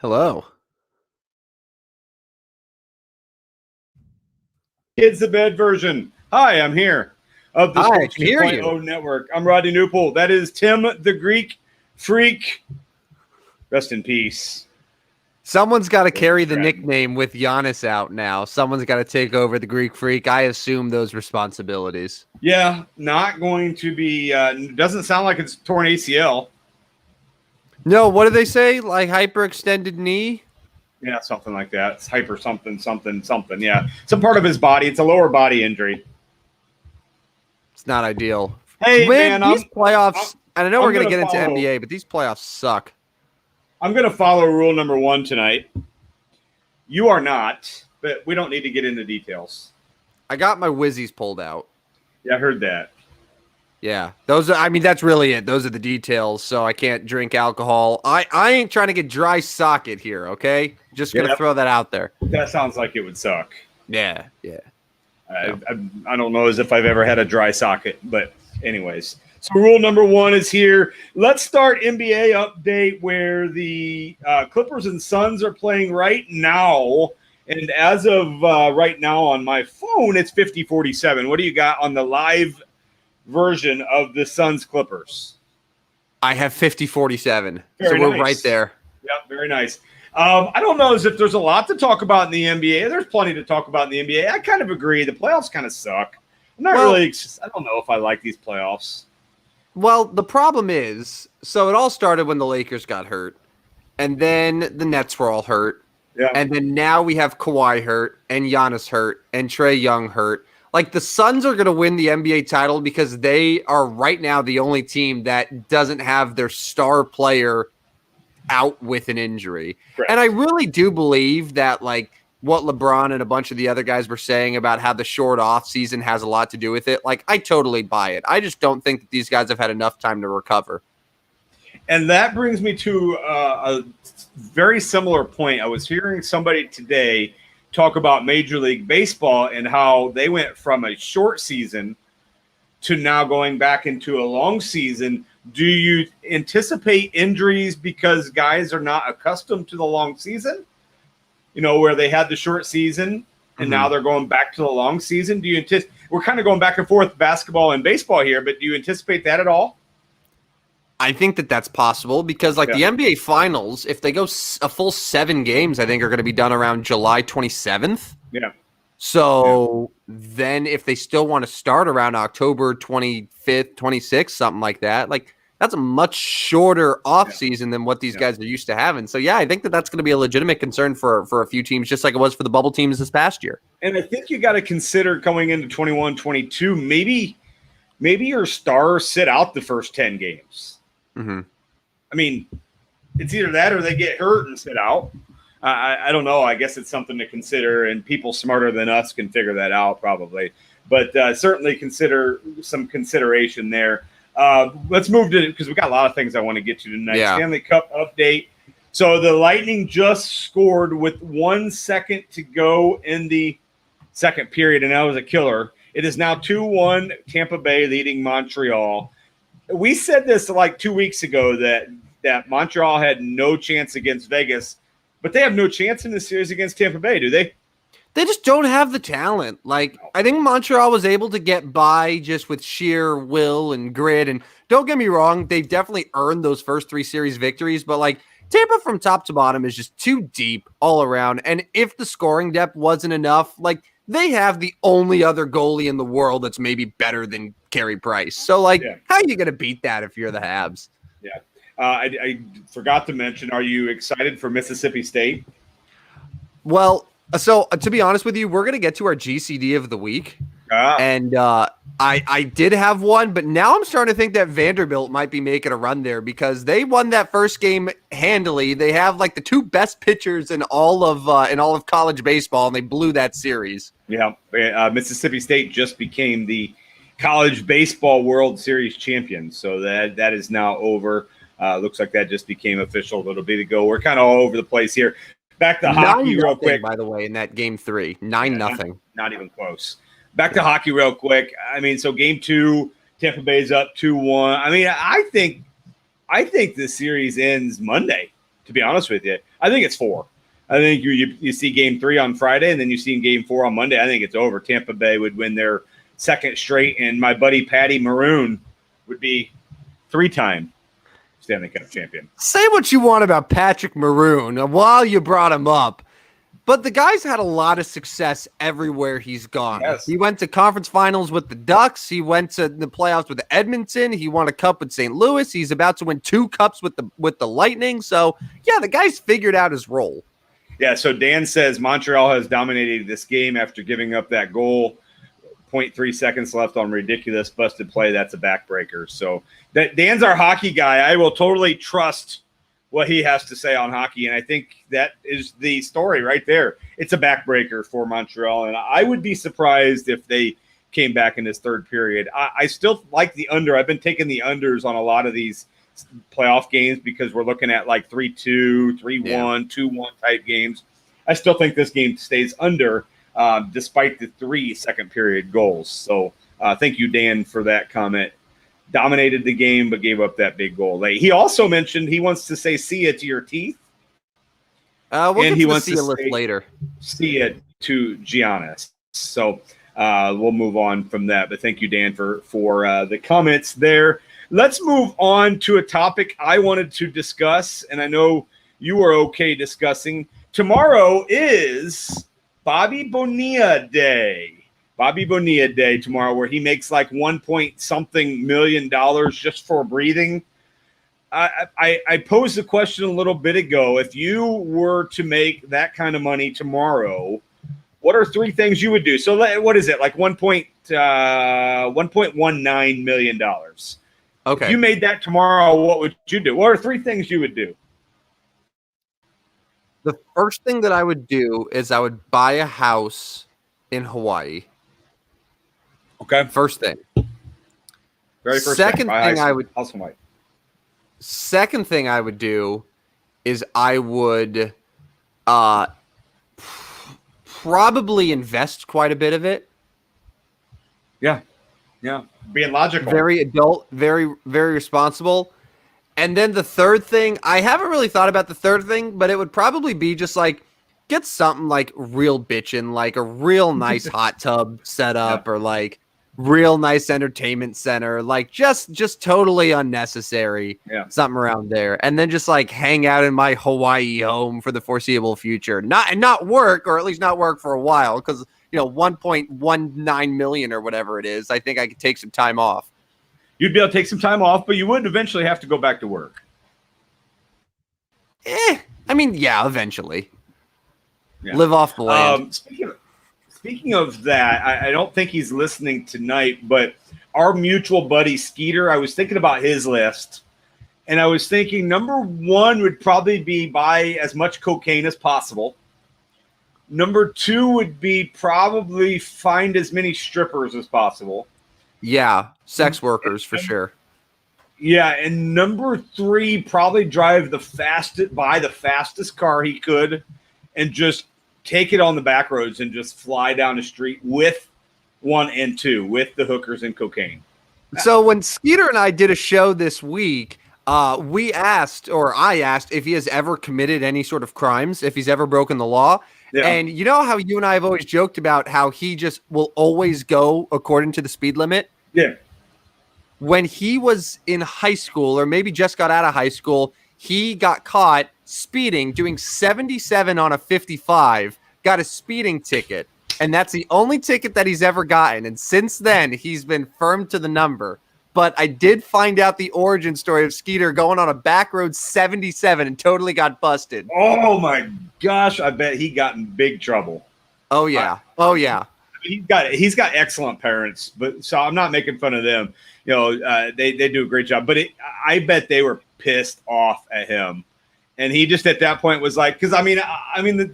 Hello. Kids the Bed version. Hi, I'm here of the Hi, I Sports can hear 2.0 you. Network. I'm Rodney Newpool. That is Tim the Greek Freak. Rest in peace. Someone's got to carry the nickname with Giannis out now. Someone's got to take over the Greek Freak. I assume those responsibilities. Yeah, not going to be. Doesn't sound like it's torn ACL. No, what do they say? Like hyperextended knee? Yeah, something like that. It's hyper something. Yeah, some part of his body. It's a lower body injury. It's not ideal. Hey, man, these playoffs, and I know we're going to get into follow, NBA, but these playoffs suck. I'm going to follow rule number 1 tonight. You are not, but we don't need to get into details. I got my Wizzies pulled out. Yeah, I heard that. Yeah, that's really it. Those are the details. So I can't drink alcohol. I ain't trying to get dry socket here. Okay, just gonna throw that out there. That sounds like it would suck. Yeah. I don't know as if I've ever had a dry socket, but anyways. So rule number 1 is here. Let's start NBA update where the Clippers and Suns are playing right now. And as of right now on my phone, it's 50-47. What do you got on the live version of the Suns Clippers? I have 50-47. So we're right there. Yeah, very nice. I don't know as if there's a lot to talk about in the NBA. There's plenty to talk about in the NBA. I kind of agree. The playoffs kind of suck. I'm not really – I don't know if I like these playoffs. Well, the problem is, so it all started when the Lakers got hurt, and then the Nets were all hurt, and then now we have Kawhi hurt, and Giannis hurt, and Trae Young hurt. Like, the Suns are going to win the NBA title because they are right now the only team that doesn't have their star player out with an injury. Correct. And I really do believe that, like, what LeBron and a bunch of the other guys were saying about how the short off season has a lot to do with it. Like, I totally buy it. I just don't think that these guys have had enough time to recover. And that brings me to a very similar point. I was hearing somebody today talk about Major League Baseball and how they went from a short season to now going back into a long season. Do you anticipate injuries because guys are not accustomed to the long season? You know, where they had the short season and now they're going back to the long season. Do you anticipate? We're kind of going back and forth basketball and baseball here, but do you anticipate that at all? I think that that's possible because, like, the NBA Finals, if they go a full 7 games, I think are going to be done around July 27th. Yeah. So then if they still want to start around October 25th, 26th, something like that, like, that's a much shorter off season than what these guys are used to having. So, yeah, I think that that's going to be a legitimate concern for a few teams, just like it was for the bubble teams this past year. And I think you got to consider going into 21-22, maybe your stars sit out the first 10 games. Mm-hmm. I mean, it's either that or they get hurt and sit out. I don't know. I guess it's something to consider, and people smarter than us can figure that out probably. But certainly consider some consideration there. Let's move to, because we got a lot of things I want to get to tonight. Stanley Cup update. So the Lightning just scored with 1 second to go in the second period, and that was a killer. It is now 2-1, Tampa Bay leading Montreal. We said this like 2 weeks ago that Montreal had no chance against Vegas, but they have no chance in this series against Tampa Bay, do they? They just don't have the talent. Like, I think Montreal was able to get by just with sheer will and grit. And don't get me wrong, they've definitely earned those first 3 series victories. But, like, Tampa from top to bottom is just too deep all around. And if the scoring depth wasn't enough, like, they have the only other goalie in the world that's maybe better than Carey Price. So, like, how are you going to beat that if you're the Habs? Yeah. I forgot to mention, are you excited for Mississippi State? Well, so to be honest with you, we're going to get to our GCD of the week. And I did have one, but now I'm starting to think that Vanderbilt might be making a run there because they won that first game handily. They have like the 2 best pitchers in all of college baseball, and they blew that series. Yeah, Mississippi State just became the College Baseball World Series champion, so that is now over. Looks like that just became official a little bit ago. We're kind of all over the place here. Back to hockey real quick. By the way, in that game 3, 9-0. Not even close. Back to hockey real quick. I mean, so game 2, Tampa Bay's up 2-1. I mean, I think this series ends Monday. to be honest with you. I think it's 4. I think you see game 3 on Friday, and then you see game 4 on Monday. I think it's over. Tampa Bay would win their second straight, and my buddy Patty Maroon would be 3-time Stanley Cup champion. Say what you want about Patrick Maroon while you brought him up, but the guy's had a lot of success everywhere he's gone. Yes. He went to conference finals with the Ducks. He went to the playoffs with Edmonton. He won a cup with St. Louis. He's about to win 2 cups with the Lightning. So, yeah, the guy's figured out his role. Yeah, so Dan says Montreal has dominated this game after giving up that goal. 0.3 seconds left on ridiculous busted play. That's a backbreaker. So Dan's our hockey guy. I will totally trust what he has to say on hockey, and I think that is the story right there. It's a backbreaker for Montreal, and I would be surprised if they came back in this third period. I still like the under. I've been taking the unders on a lot of these playoff games because we're looking at like 3-2, 3-1, 2-1 type games. I still think this game stays under despite the 3 second period goals. So thank you, Dan, for that comment. Dominated the game, but gave up that big goal late. He also mentioned he wants to say "see it" to your teeth. We'll get to the see you list later. See it to Giannis. So we'll move on from that. But thank you, Dan, for the comments there. Let's move on to a topic I wanted to discuss, and I know you were okay discussing. Tomorrow is Bobby Bonilla Day. Bobby Bonilla Day tomorrow, where he makes like $1 million just for breathing. I posed the question a little bit ago. If you were to make that kind of money tomorrow, what are 3 things you would do? So what is it, like $1.19 million? Okay. If you made that tomorrow, what would you do? What are 3 things you would do? The first thing that I would do is I would buy a house in Hawaii. Okay. First thing. Very first Second thing I would. House in Hawaii. Second thing I would do is I would probably invest quite a bit of it. Yeah. Yeah. Being logical. Very adult, very, very responsible. And then the third thing, I haven't really thought about the third thing, but it would probably be just like get something like real bitchin', like a real nice hot tub set up, or like real nice entertainment center, like just totally unnecessary. Yeah. Something around there. And then just like hang out in my Hawaii home for the foreseeable future. Not work, or at least not work for a while, because 1.19 million or whatever it is. I think I could take some time off. You'd be able to take some time off, but you would eventually have to go back to work. I mean, yeah, eventually. Yeah. Live off the land. Speaking of that, I don't think he's listening tonight, but our mutual buddy Skeeter, I was thinking about his list, and I was thinking number 1 would probably be buy as much cocaine as possible. Number 2 would be probably find as many strippers as possible. Yeah, sex workers for sure. Yeah, and number 3, probably buy the fastest car he could, and just take it on the back roads and just fly down the street with 1 and 2, with the hookers and cocaine. So when Skeeter and I did a show this week, I asked if he has ever committed any sort of crimes, if he's ever broken the law. Yeah. And you know how you and I have always joked about how he just will always go according to the speed limit? Yeah. When he was in high school, or maybe just got out of high school, he got caught speeding, doing 77 on a 55, got a speeding ticket. And that's the only ticket that he's ever gotten. And since then, he's been firm to the number. But I did find out the origin story of Skeeter going on a back road 77 and totally got busted. Oh my gosh, I bet he got in big trouble. Oh yeah. He's got excellent parents, but so I'm not making fun of them. They do a great job, but I bet they were pissed off at him. And he just at that point was like, because I mean,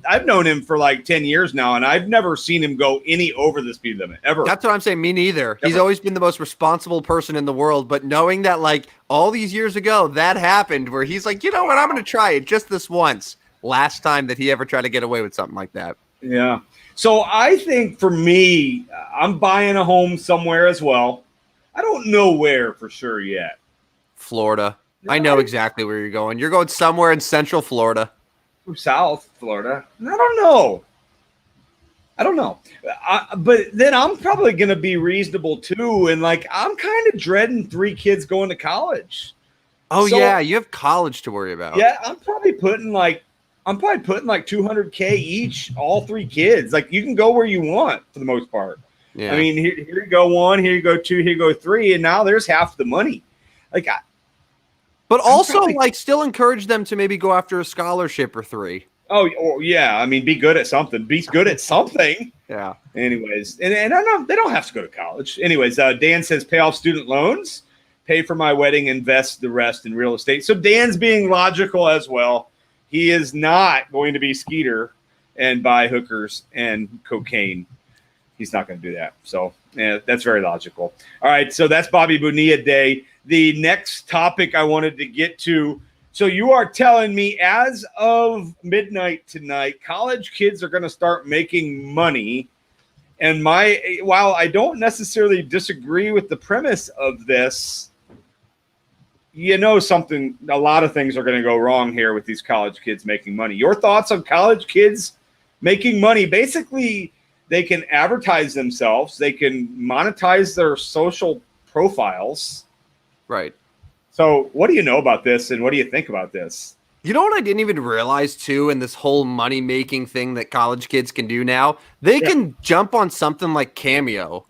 I've known him for like 10 years now, and I've never seen him go any over the speed limit ever. That's what I'm saying. Me neither. Ever. He's always been the most responsible person in the world. But knowing that like all these years ago that happened, where he's like, you know what, I'm going to try it just this once. Last time that he ever tried to get away with something like that. Yeah. So I think for me, I'm buying a home somewhere as well. I don't know where for sure yet. Florida. I know exactly where you're going. You're going somewhere in Central Florida. South Florida. I don't know. But then I'm probably going to be reasonable too. And like, I'm kind of dreading 3 kids going to college. Oh, so, yeah. You have college to worry about. Yeah. I'm probably putting like 200K each, all 3 kids. Like, you can go where you want for the most part. Yeah. I mean, here you go 1, here you go 2, here you go 3. And now there's half the money. Like, but also like still encourage them to maybe go after a scholarship or 3. Oh, yeah. I mean, be good at something. Be good at something. Yeah. Anyways, and I know they don't have to go to college. Anyways, Dan says pay off student loans, pay for my wedding, invest the rest in real estate. So Dan's being logical as well. He is not going to be Skeeter and buy hookers and cocaine. He's not going to do that. So yeah, that's very logical. All right. So that's Bobby Bonilla Day. The next topic I wanted to get to. So you are telling me as of midnight tonight, college kids are going to start making money. And while I don't necessarily disagree with the premise of this, a lot of things are going to go wrong here with these college kids making money. Your thoughts on college kids making money? Basically, they can advertise themselves. They can monetize their social profiles. Right. So what do you know about this, and what do you think about this? You know what I didn't even realize, too, in this whole money-making thing that college kids can do now? They can jump on something like Cameo.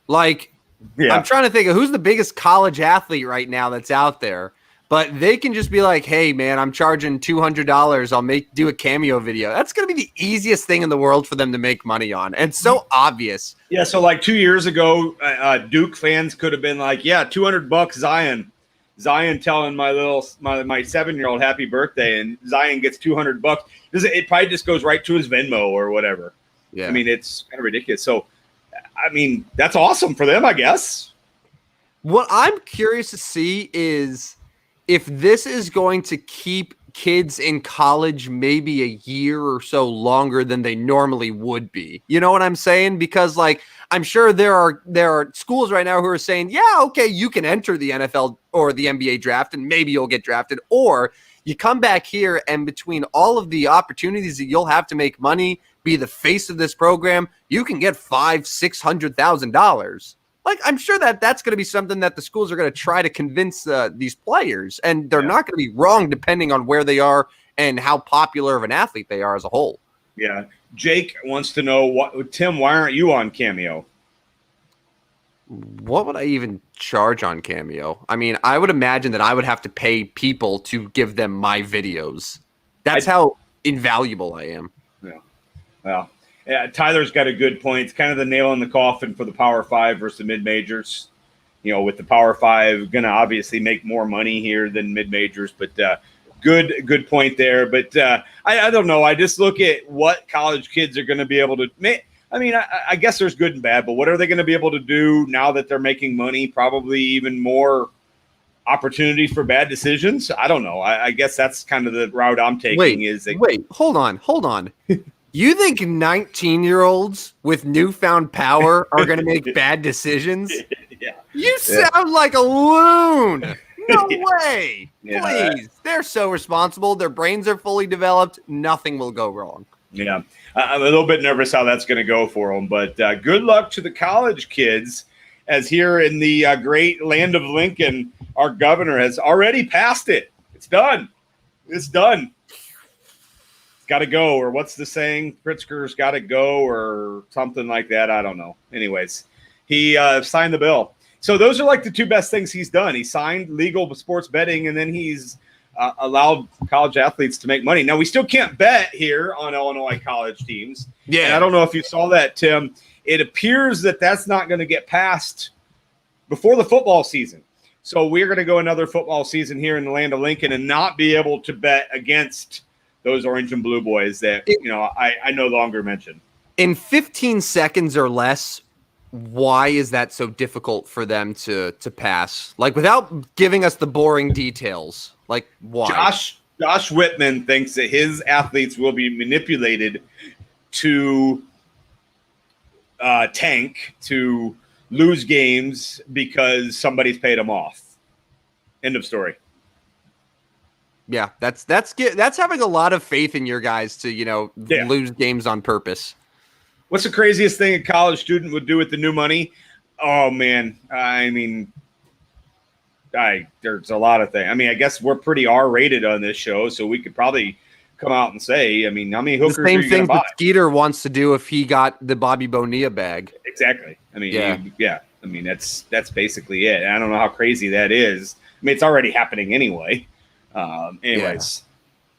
Like, I'm trying to think of who's the biggest college athlete right now that's out there. But they can just be like, hey, man, I'm charging $200. I'll do a Cameo video. That's going to be the easiest thing in the world for them to make money on. And it's so obvious. Yeah, so like 2 years ago, Duke fans could have been like, yeah, $200 Zion. Zion telling my 7-year-old happy birthday, and Zion gets $200. It probably just goes right to his Venmo or whatever. Yeah. I mean, it's kind of ridiculous. So, I mean, that's awesome for them, I guess. What I'm curious to see is if this is going to keep kids in college maybe a year or so longer than they normally would be. You know what I'm saying? Because like I'm sure there are schools right now who are saying, yeah, okay, you can enter the NFL or the NBA draft and maybe you'll get drafted, or you come back here and between all of the opportunities that you'll have to make money, be the face of this program, you can get $500,000-$600,000. Like, I'm sure that's going to be something that the schools are going to try to convince these players, and they're not going to be wrong depending on where they are and how popular of an athlete they are as a whole. Yeah. Jake wants to know, Tim, why aren't you on Cameo? What would I even charge on Cameo? I mean, I would imagine that I would have to pay people to give them my videos. That's how invaluable I am. Yeah. Well, yeah, Tyler's got a good point. It's kind of the nail in the coffin for the Power 5 versus the mid-majors. You know, with the Power 5 going to obviously make more money here than mid-majors, but good point there. But I don't know. I just look at what college kids are going to be able to make. I mean, I guess there's good and bad, but what are they going to be able to do now that they're making money? Probably even more opportunities for bad decisions. I don't know. I guess that's kind of the route I'm taking. Wait, hold on. You think 19-year-olds with newfound power are going to make bad decisions? Yeah. You sound like a loon. No way. Please. They're so responsible. Their brains are fully developed. Nothing will go wrong. Yeah. I'm a little bit nervous how that's going to go for them. But good luck to the college kids, as here in the great land of Lincoln, our governor has already passed it. It's done. It's done. Got to go, or what's the saying? Pritzker's got to go, or something like that. I don't know. Anyways, he signed the bill. So those are like the two best things he's done. He signed legal sports betting, and then he's allowed college athletes to make money. Now, we still can't bet here on Illinois college teams. Yeah. And I don't know if you saw that, Tim. It appears that that's not going to get passed before the football season. So we're going to go another football season here in the land of Lincoln and not be able to bet against those orange and blue boys that, I no longer mention. In 15 seconds or less, why is that so difficult for them to pass? Like, without giving us the boring details, like, why? Josh Whitman thinks that his athletes will be manipulated to tank, to lose games because somebody's paid them off. End of story. Yeah, that's having a lot of faith in your guys to lose games on purpose. What's the craziest thing a college student would do with the new money? Oh man, I mean, there's a lot of things. I mean, I guess we're pretty R-rated on this show, so we could probably come out and say, I mean, how many hookers are you going to buy? That Skeeter wants to do if he got the Bobby Bonilla bag. Exactly. I mean, yeah. I mean, that's basically it. And I don't know how crazy that is. I mean, it's already happening anyway. Let's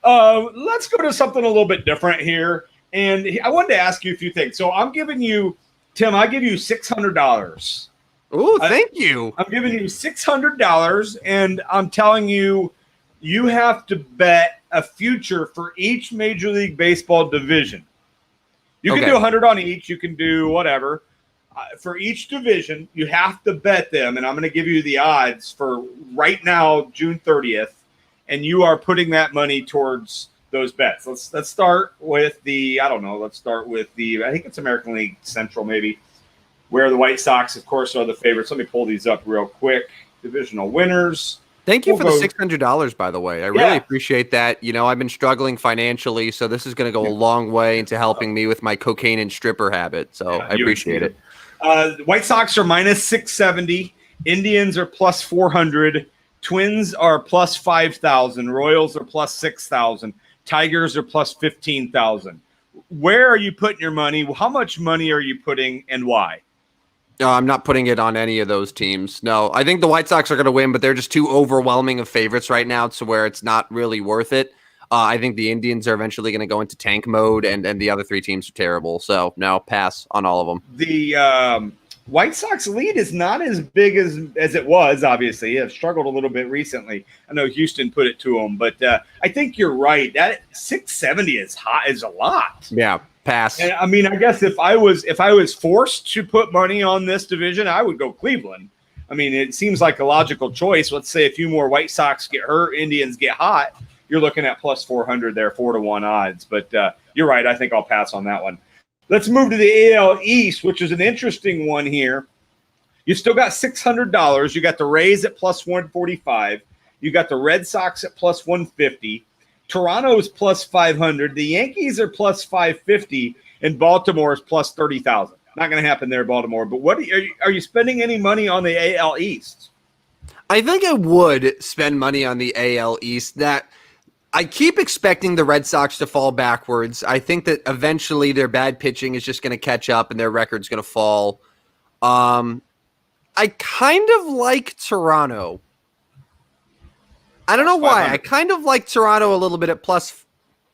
go to something a little bit different here. And I wanted to ask you a few things. So I'm giving you, Tim, I give you $600. Oh, thank you. I'm giving you $600, and I'm telling you, you have to bet a future for each Major League Baseball division. You can do 100 on each. You can do whatever. For each division, you have to bet them, and I'm going to give you the odds for right now, June 30th, and you are putting that money towards those bets. Let's start with I think it's American League Central maybe, where the White Sox, of course, are the favorites. Let me pull these up real quick. Divisional winners. Thank you for the $600, by the way. I really appreciate that. I've been struggling financially, so this is going to go a long way into helping me with my cocaine and stripper habit. So I appreciate it. White Sox are minus 670. Indians are plus 400. Twins are plus 5,000. Royals are plus 6,000. Tigers are plus 15,000. Where are you putting your money? How much money are you putting, and why? I'm not putting it on any of those teams. No, I think the White Sox are going to win, but they're just too overwhelming of favorites right now to where it's not really worth it. I think the Indians are eventually going to go into tank mode, and the other three teams are terrible. So, no, pass on all of them. The White Sox lead is not as big as it was, obviously. It has struggled a little bit recently. I know Houston put it to them, but I think you're right. That 670 is a lot. Yeah, pass. And, I mean, I guess if I was forced to put money on this division, I would go Cleveland. I mean, it seems like a logical choice. Let's say a few more White Sox get hurt, Indians get hot. You're looking at plus 400 there, 4-1 odds. But you're right. I think I'll pass on that one. Let's move to the AL East, which is an interesting one here. You still got $600. You got the Rays at plus 145. You got the Red Sox at plus 150. Toronto's plus 500. The Yankees are plus 550, and Baltimore is plus 30,000. Not going to happen there, Baltimore. But what are you spending any money on the AL East? I think I would spend money on the AL East. That I keep expecting the Red Sox to fall backwards. I think that eventually their bad pitching is just going to catch up and their record's going to fall. I kind of like Toronto. I don't know why. I kind of like Toronto a little bit at plus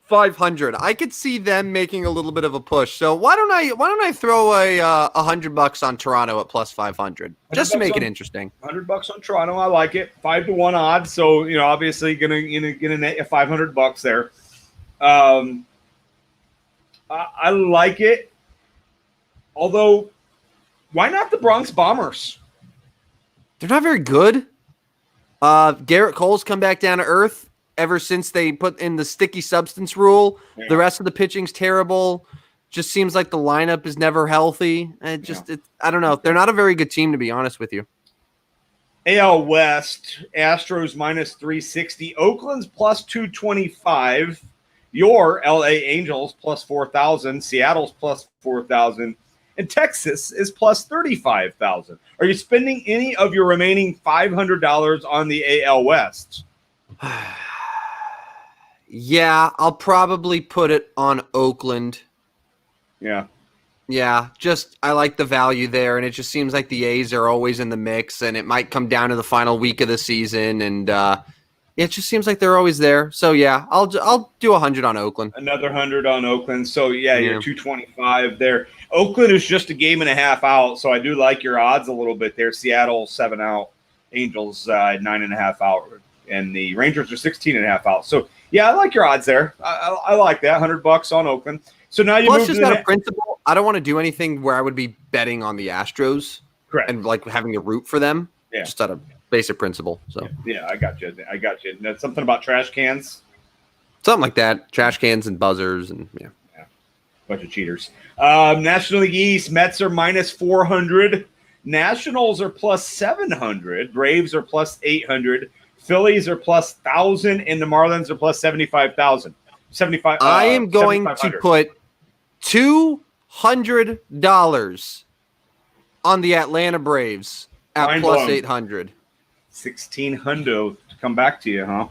500. I could see them making a little bit of a push. So why don't I throw a $100 on Toronto at plus 500 just to make it interesting? $100 on Toronto, I like it. 5-1 odds. So obviously gonna net $500 there. I like it. Although, why not the Bronx Bombers? They're not very good. Garrett Cole's come back down to earth. Ever since they put in the sticky substance rule, the rest of the pitching's terrible. Just seems like the lineup is never healthy. I don't know. They're not a very good team, to be honest with you. AL West, Astros minus 360, Oakland's plus 225, your LA Angels plus 4,000, Seattle's plus 4,000, and Texas is plus 35,000. Are you spending any of your remaining $500 on the AL West? Yeah, I'll probably put it on Oakland. Yeah. Yeah, I like the value there, and it just seems like the A's are always in the mix, and it might come down to the final week of the season, and it just seems like they're always there. So, yeah, I'll do 100 on Oakland. Another 100 on Oakland. So, yeah, you're 225 there. Oakland is just a game and a half out, so I do like your odds a little bit there. Seattle, 7 out. Angels, 9.5 out. And the Rangers are 16.5 out. So, yeah, I like your odds there. I like that. $100 on Oakland. So now you move to a principle. I don't want to do anything where I would be betting on the Astros. Correct. And like having to root for them. Yeah. Just out of basic principle. So yeah, I got you. And that's something about trash cans. Something like that. Trash cans and buzzers and yeah. Bunch of cheaters. National League East, Mets are minus 400. Nationals are plus 700. Braves are plus 800. Phillies are plus 1,000, and the Marlins are plus 75,000. 75. I am going to put $200 on the Atlanta Braves at plus 800. 1,600 to come back to you, huh?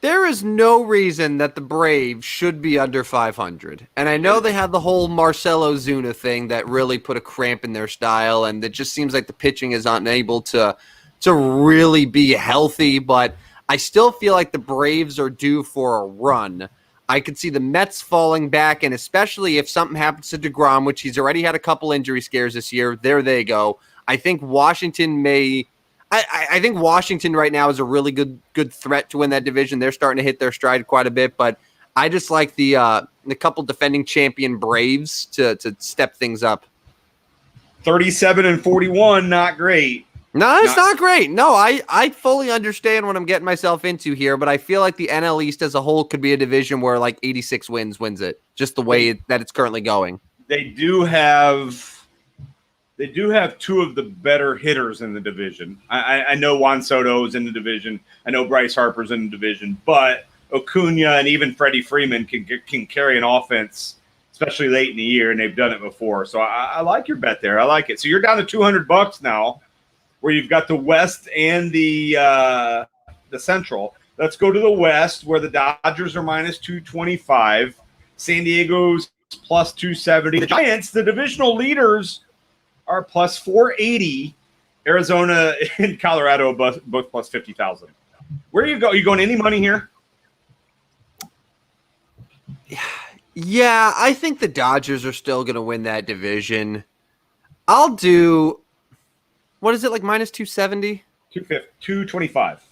There is no reason that the Braves should be under 500. And I know they have the whole Marcelo Zuna thing that really put a cramp in their style, and it just seems like the pitching is unable to really be healthy, but I still feel like the Braves are due for a run. I could see the Mets falling back, and especially if something happens to DeGrom, which he's already had a couple injury scares this year, there they go. I think Washington may – I think Washington right now is a really good threat to win that division. They're starting to hit their stride quite a bit, but I just like the couple defending champion Braves to step things up. 37-41, not great. No, it's not great. No, I fully understand what I'm getting myself into here, but I feel like the NL East as a whole could be a division where like 86 wins it, just the way that it's currently going. They do have two of the better hitters in the division. I know Juan Soto's in the division. I know Bryce Harper's in the division, but Acuna and even Freddie Freeman can carry an offense, especially late in the year, and they've done it before. So I like your bet there. I like it. So you're down to $200 now, where you've got the West and the Central. Let's go to the West, where the Dodgers are minus 225, San Diego's plus 270. The Giants, the divisional leaders, are plus 480. Arizona and Colorado both plus 50,000. Where do you go? Are you going any money here? Yeah, I think the Dodgers are still going to win that division. I'll do, what is it, like minus 270? 225.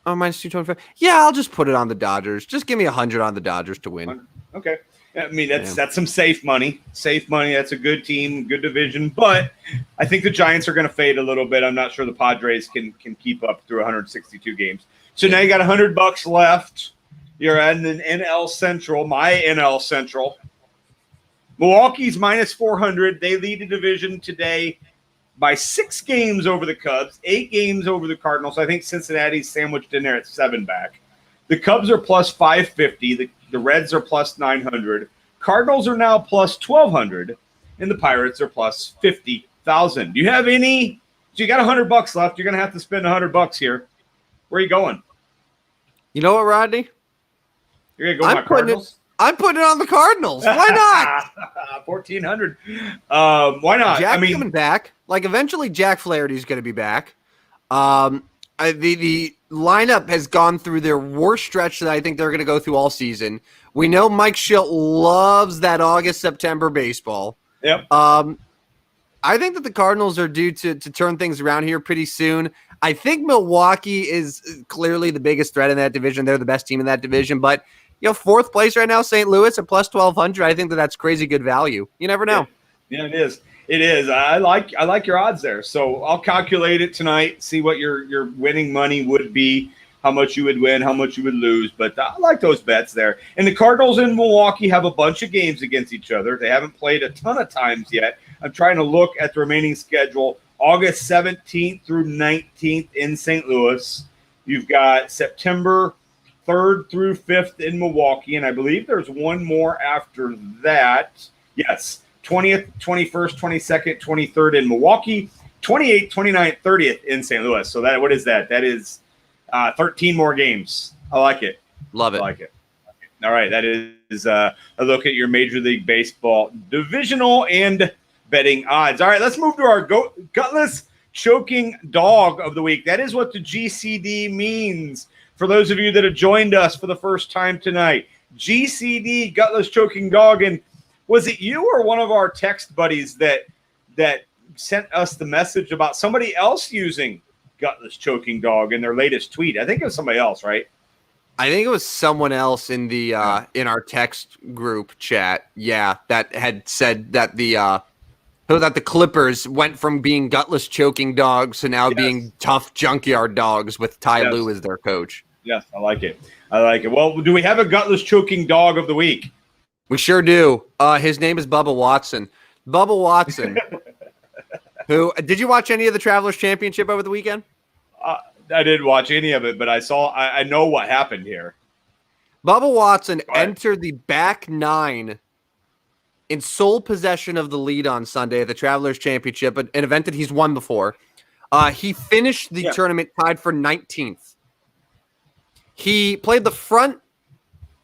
Oh, minus 225. Yeah, I'll just put it on the Dodgers. Just give me 100 on the Dodgers to win. Okay. I mean, that's some safe money. Safe money. That's a good team, good division. But I think the Giants are going to fade a little bit. I'm not sure the Padres can keep up through 162 games. So now you got $100 left. You're at an NL Central, my NL Central. Milwaukee's minus 400. They lead the division today by 6 games over the Cubs, 8 games over the Cardinals. I think Cincinnati's sandwiched in there at 7 back. The Cubs are plus 550. The Reds are plus 900. Cardinals are now plus 1,200. And the Pirates are plus 50,000. Do you have any? So you got $100 left. You're going to have to spend $100 here. Where are you going? You know what, Rodney? You're going to go with my Cardinals? I'm putting it on the Cardinals. Why not? 1,400. Why not? Jack coming back. Like, eventually Jack Flaherty's going to be back. The lineup has gone through their worst stretch that I think they're going to go through all season. We know Mike Schilt loves that August-September baseball. Yep. I think that the Cardinals are due to turn things around here pretty soon. I think Milwaukee is clearly the biggest threat in that division. They're the best team in that division. But, fourth place right now, St. Louis at plus 1,200. I think that's crazy good value. You never know. Yeah, it is. It is. I like your odds there. So I'll calculate it tonight, see what your winning money would be, how much you would win, how much you would lose. But I like those bets there. And the Cardinals and Milwaukee have a bunch of games against each other. They haven't played a ton of times yet. I'm trying to look at the remaining schedule. August 17th through 19th in St. Louis. You've got September 3rd through 5th in Milwaukee. And I believe there's one more after that. Yes. 20th, 21st, 22nd, 23rd in Milwaukee, 28th, 29th, 30th in St. Louis. So what is that? That is 13 more games. I like it. Love it. I like it. All right. That is a look at your Major League Baseball divisional and betting odds. All right. Let's move to our gutless choking dog of the week. That is what the GCD means. For those of you that have joined us for the first time tonight, GCD, gutless choking dog. And was it you or one of our text buddies that sent us the message about somebody else using gutless choking dog in their latest tweet? I think it was somebody else, right? I think it was someone else in the in our text group chat. Yeah, that had said that the Clippers went from being gutless choking dogs to now being tough junkyard dogs with Ty Lue as their coach. Yes, I like it. Well, do we have a gutless choking dog of the week? We sure do. His name is Bubba Watson. Bubba Watson. Who did you watch any of the Travelers Championship over the weekend? I didn't watch any of it, but I know what happened here. Bubba Watson entered the back nine in sole possession of the lead on Sunday at the Travelers Championship, an event that he's won before. He finished the tournament tied for 19th. He played the front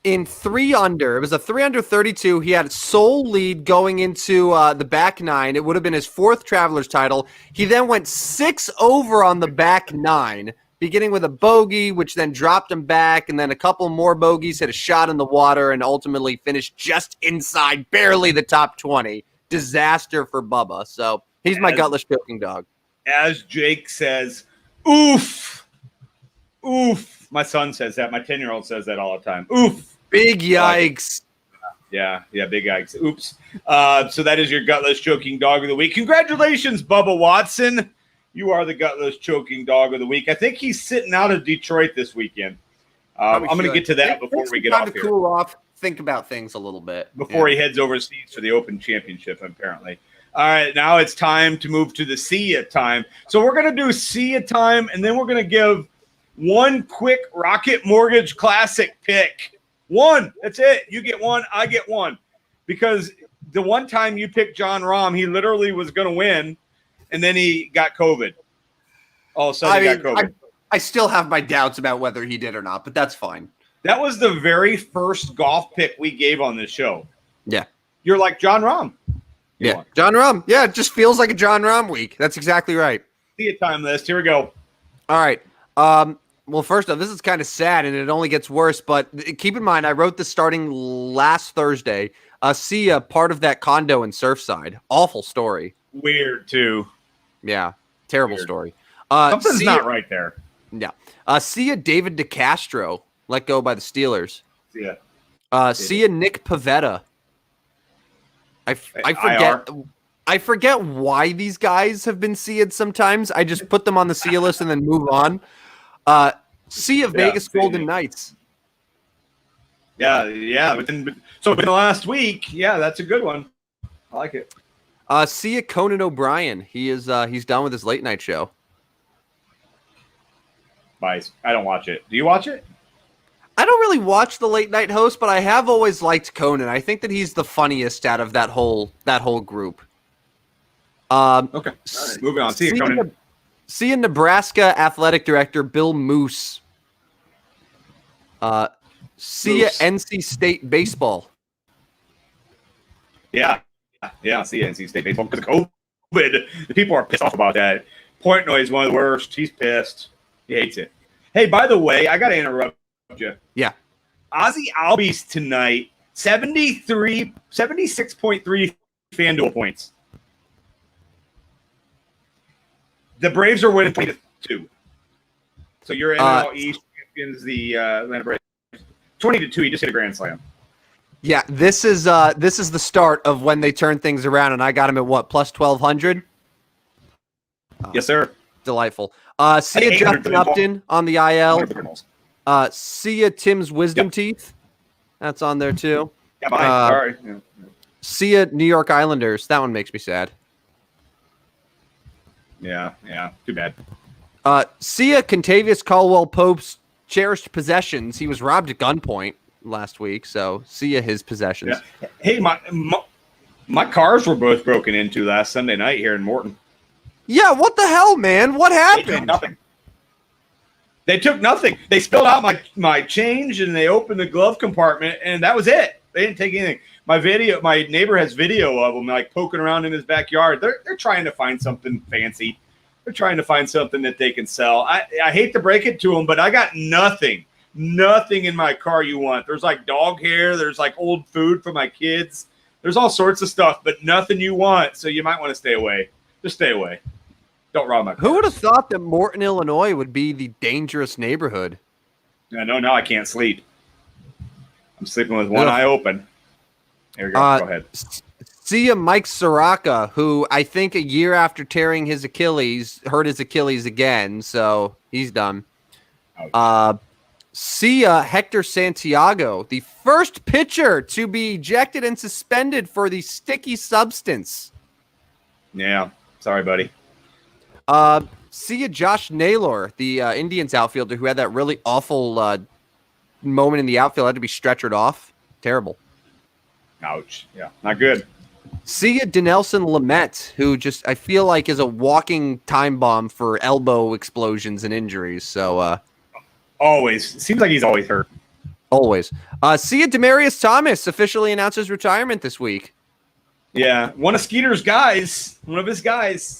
in 3 under. It was a 3 under 32. He had sole lead going into the back nine. It would have been his 4th Travelers title. He then went 6 over on the back nine, beginning with a bogey, which then dropped him back, and then a couple more bogeys, hit a shot in the water, and ultimately finished just inside, barely the top 20. Disaster for Bubba. So he's my gutless choking dog. As Jake says, oof. Oof. My son says that. My 10-year-old says that all the time. Oof. Big yikes. Yeah, big yikes. Oops. So that is your gutless choking dog of the week. Congratulations, Bubba Watson. You are the gutless choking dog of the week. I think he's sitting out of Detroit this weekend. I'm going to get to that before we get off here. Cool off, think about things a little bit. Before he heads overseas for the Open Championship, apparently. All right, now it's time to move to the See Ya time. So we're going to do See Ya time, and then we're going to give one quick Rocket Mortgage Classic pick. One. That's it. You get one, I get one. Because the one time you picked John Rahm, he literally was going to win, and then he got COVID. All of a sudden, he got COVID. I still have my doubts about whether he did or not, but that's fine. That was the very first golf pick we gave on this show. Yeah. You're like, John Rahm. John Rahm. Yeah, it just feels like a John Rahm week. That's exactly right. See Ya time list. Here we go. All right. Well, first off, this is kind of sad, and it only gets worse. But keep in mind, I wrote this starting last Thursday. See Ya, part of that condo in Surfside. Awful story. Weird, too. Yeah, terrible story. Something's not right there. Yeah. See Ya, David DeCastro, let go by the Steelers. See ya. See Ya, Nick Pavetta. I forget why these guys have been See Ya'd sometimes. I just put them on the See Ya list and then move on. See Ya, Vegas Golden Knights. Yeah. So in the last week, that's a good one. I like it. See Ya, Conan O'Brien. He's done with his late night show. I don't watch it. Do you watch it? I don't really watch the late night host, but I have always liked Conan. I think that he's the funniest out of that whole group. Okay. All right. Moving on. See Ya, Conan. See Ya, Nebraska Athletic Director Bill Moose. See Ya, NC State Baseball. Yeah. See Ya, NC State Baseball because of COVID. The people are pissed off about that. Portnoy is one of the worst. He's pissed. He hates it. Hey, by the way, I got to interrupt you. Yeah. Ozzy Albies tonight, 76.3 FanDuel points. The Braves are winning 20-2. So you're NL East champions, the Atlanta Braves. 20-2. He just hit a grand slam. Yeah, this is the start of when they turn things around, and I got him at what, plus 1,200? Yes, sir. Delightful. See Ya, Justin Upton on the IL. See Ya, Tim's Wisdom Teeth. That's on there too. Yeah, sorry. See Ya, New York Islanders. That one makes me sad. Yeah. Too bad. See Ya, Contavious Caldwell Pope's cherished possessions. He was robbed at gunpoint last week, so see Ya, his possessions. Yeah. Hey, my cars were both broken into last Sunday night here in Morton. Yeah, what the hell, man? What happened? They took nothing. They spilled out my change, and they opened the glove compartment, and that was it. They didn't take anything. My neighbor has video of them like poking around in his backyard. They're trying to find something fancy. They're trying to find something that they can sell. I hate to break it to them, but I got nothing in my car you want. There's like dog hair. There's like old food for my kids. There's all sorts of stuff, but nothing you want. So you might want to stay away. Just stay away. Don't rob my car. Who would have thought that Morton, Illinois would be the dangerous neighborhood? I know now I can't sleep. I'm sleeping with one eye open. Here we go. Go ahead. See Ya, Mike Soraka, who I think a year after tearing his Achilles, hurt his Achilles again, so he's done. See Ya, Hector Santiago, the first pitcher to be ejected and suspended for the sticky substance. Yeah. Sorry, buddy. See ya, Josh Naylor, the Indians outfielder who had that really awful moment in the outfield, had to be stretchered off. Terrible. Ouch. Yeah, not good. See ya, Dinelson Lamet, who just, I feel like, is a walking time bomb for elbow explosions and injuries. So, always. Seems like he's always hurt. Always. See ya, Demaryius Thomas, officially announced his retirement this week. Yeah, one of Skeeter's guys. One of his guys.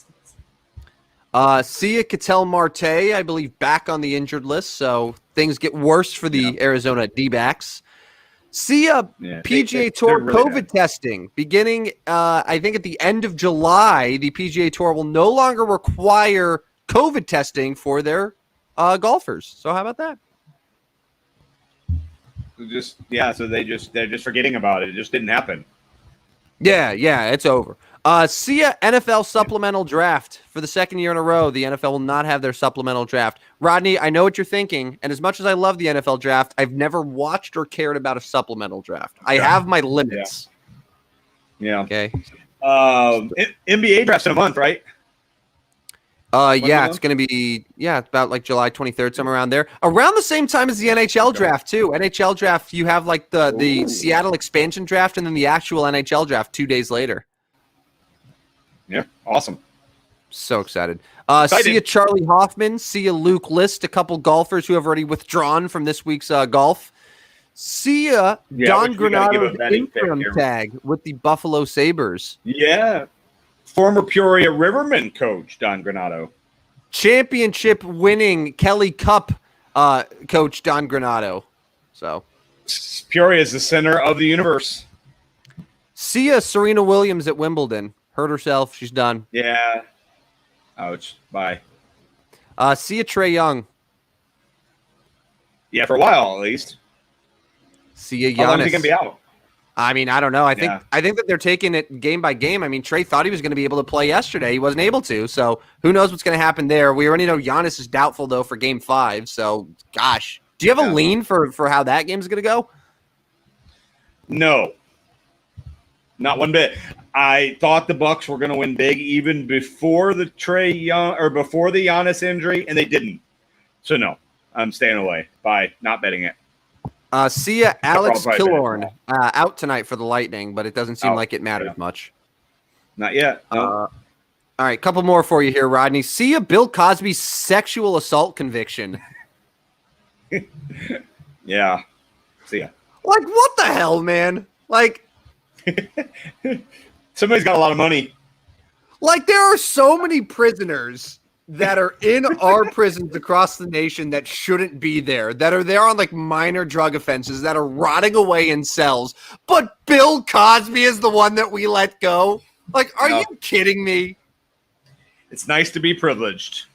See ya, Ketel Marte, I believe, back on the injured list. So things get worse for the Arizona D-backs. See ya, PGA Tour really COVID testing. Beginning, I think, at the end of July, the PGA Tour will no longer require COVID testing for their golfers. So how about that? So they're just forgetting about it. It just didn't happen. Yeah, it's over. See ya, NFL supplemental draft. For the second year in a row, the NFL will not have their supplemental draft. Rodney, I know what you're thinking, and as much as I love the NFL draft, I've never watched or cared about a supplemental draft. I have my limits. Yeah. Okay. NBA draft's in a month, right? It's going to be, about like July 23rd, somewhere around there. Around the same time as the NHL draft, too. NHL draft, you have like the Seattle expansion draft and then the actual NHL draft 2 days later. Yeah, awesome. So excited. See ya, Charlie Hoffman. See ya, Luke List, a couple golfers who have already withdrawn from this week's golf. See ya, Don Granado's interim tag with the Buffalo Sabres. Yeah. Former Peoria Rivermen coach, Don Granado. Championship winning Kelly Cup coach, Don Granado. So Peoria is the center of the universe. See ya, Serena Williams at Wimbledon. Hurt herself. She's done. Yeah. Ouch. Bye. See ya, Trae Young. Yeah, for a while at least. See ya, Giannis. How long is he gonna be out? I mean, I don't know. I think that they're taking it game by game. I mean, Trae thought he was going to be able to play yesterday. He wasn't able to. So who knows what's going to happen there? We already know Giannis is doubtful though for Game 5. So gosh, do you have a lean for how that game's going to go? No. Not one bit. I thought the Bucks were going to win big even before the before the Giannis injury, and they didn't. So no, I'm staying away by not betting it. See ya, Alex Killorn, out tonight for the Lightning, but it doesn't seem like it matters much. Not yet. No. All right, couple more for you here, Rodney. See ya, Bill Cosby's sexual assault conviction. Yeah. See ya. Like, what the hell, man? Like, somebody's got a lot of money. Like, there are so many prisoners that are in our prisons across the nation that shouldn't be there, that are there on like minor drug offenses, that are rotting away in cells. But Bill Cosby is the one that we let go. Like, are you kidding me? It's nice to be privileged.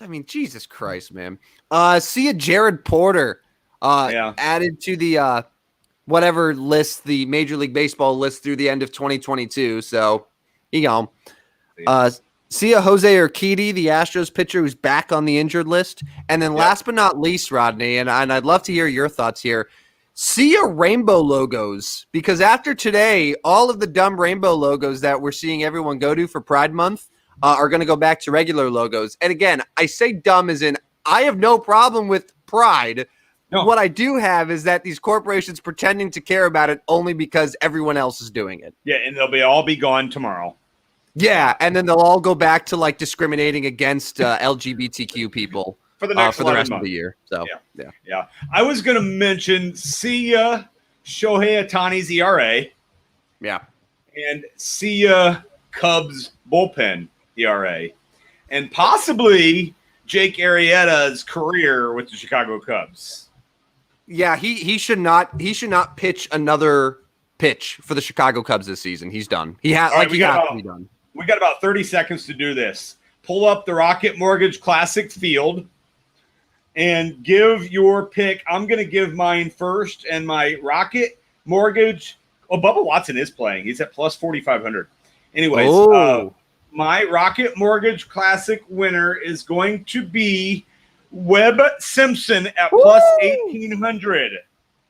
I mean, Jesus Christ, man. See ya, Jared Porter. Added to the whatever list, the Major League Baseball list through the end of 2022. So, you go. See ya, Jose Urquidy, the Astros pitcher who's back on the injured list. And then last but not least, Rodney, and I'd love to hear your thoughts here. See ya, rainbow logos. Because after today, all of the dumb rainbow logos that we're seeing everyone go to for Pride Month are going to go back to regular logos. And again, I say dumb as in I have no problem with pride. No. What I do have is that these corporations pretending to care about it only because everyone else is doing it. Yeah, and they'll all be gone tomorrow. Yeah, and then they'll all go back to like discriminating against LGBTQ people for the rest of the year. So yeah. I was going to mention see ya Shohei Ohtani's ERA. Yeah, and see ya Cubs bullpen ERA, and possibly Jake Arrieta's career with the Chicago Cubs. Yeah, he should not pitch another pitch for the Chicago Cubs this season. He's done. He has to be done. We got about 30 seconds to do this. Pull up the Rocket Mortgage Classic field and give your pick. I'm going to give mine first, and my Rocket Mortgage. Oh, Bubba Watson is playing. He's at plus 4,500. Anyways, my Rocket Mortgage Classic winner is going to be Webb Simpson at plus 1,800.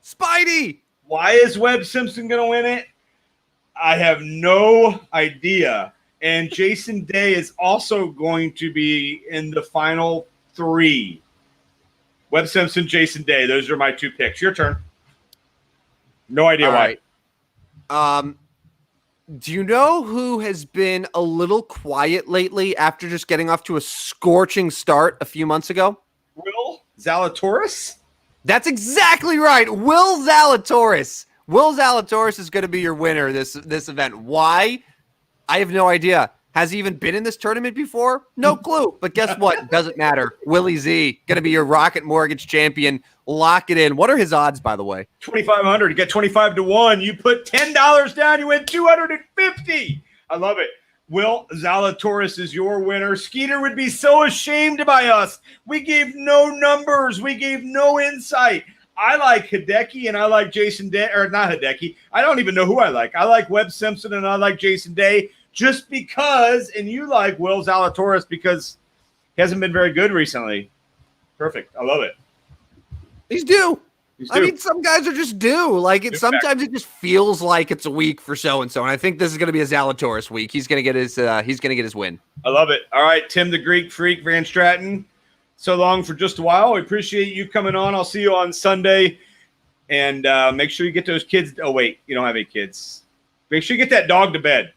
Spidey. Why is Webb Simpson going to win it? I have no idea. And Jason Day is also going to be in the final 3. Webb Simpson, Jason Day. Those are my 2 picks. Your turn. No idea why. Right. Do you know who has been a little quiet lately after just getting off to a scorching start a few months ago? Will Zalatoris? That's exactly right. Will Zalatoris. Will Zalatoris is going to be your winner this event. Why? I have no idea. Has he even been in this tournament before? No clue. But guess what? Doesn't matter. Willie Z, going to be your Rocket Mortgage champion. Lock it in. What are his odds, by the way? 2,500. You get 25 to 1. You put $10 down. You win 250. I love it. Will Zalatoris is your winner. Skeeter would be so ashamed by us. We gave no numbers. We gave no insight. I like Hideki and I like Jason Day, or not Hideki. I don't even know who I like. I like Webb Simpson and I like Jason Day just because, and you like Will Zalatoris because he hasn't been very good recently. Perfect. I love it. He's due. I mean, some guys are just due. Like sometimes it just feels like it's a week for so and so, and I think this is going to be a Zalatoris week. He's going to get his win. I love it. All right, Tim the Greek Freak Van Stratton. So long for just a while. We appreciate you coming on. I'll see you on Sunday, and make sure you get those kids. Oh wait, you don't have any kids. Make sure you get that dog to bed.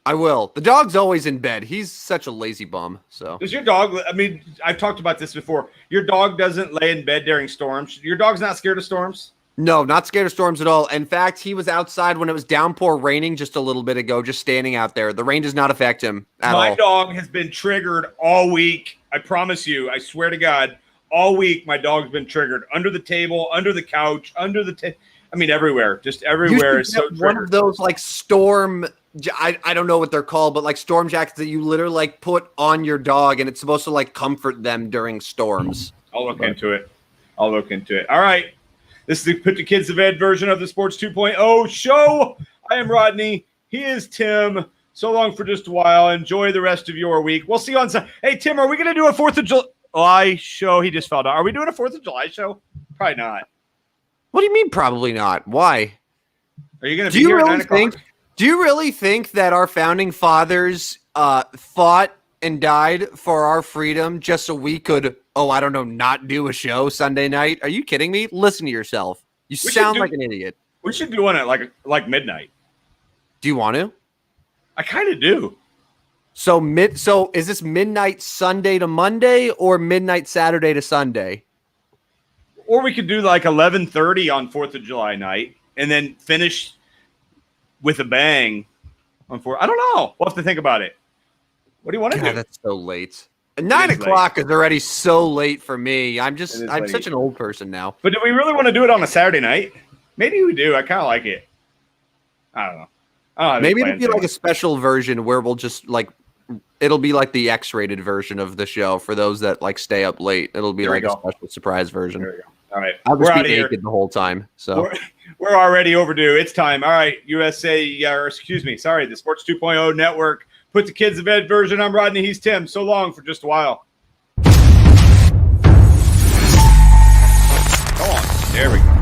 I will. The dog's always in bed. He's such a lazy bum. So does your dog? I mean, I've talked about this before. Your dog doesn't lay in bed during storms. Your dog's not scared of storms? No, not scared of storms at all. In fact, he was outside when it was downpour raining just a little bit ago, just standing out there. The rain does not affect him at all. My dog has been triggered all week. I promise you. I swear to God, all week my dog's been triggered under the table, under the couch, under the table. I mean, everywhere. Just everywhere is so triggered. One of those like storm. I don't know what they're called, but like storm jackets that you literally like put on your dog, and it's supposed to like comfort them during storms. I'll look into it. All right. This is the Put the Kids to Bed version of the Sports 2.0 show. I am Rodney. He is Tim. So long for just a while. Enjoy the rest of your week. We'll see you on Sunday. Hey, Tim, are we going to do a 4th of July show? He just fell down. Are we doing a 4th of July show? Probably not. What do you mean probably not? Why? Are you going to be here at 9 o'clock? Do you really think that our founding fathers fought and died for our freedom just so we could, not do a show Sunday night? Are you kidding me? Listen to yourself. You sound like an idiot. We should do one at like midnight. Do you want to? I kind of do. So is this midnight Sunday to Monday or midnight Saturday to Sunday? Or we could do like 11:30 on 4th of July night and then finish with a bang on 4th. I don't know. We'll have to think about it. What do you want to do? That's so late. 9 o'clock is already so late for me. I'm such an old person now. But do we really want to do it on a Saturday night? Maybe we do. I kind of like it. I don't know. Maybe it'll be like a special version where we'll just like it'll be like the X-rated version of the show for those that like stay up late. It'll be like a special surprise version. There we go. All right. I'll just be naked the whole time. So we're already overdue. It's time. All right. the Sports 2.0 network. Put the Kids to Bed version. I'm Rodney. He's Tim. So long for just a while. Come on. There we go.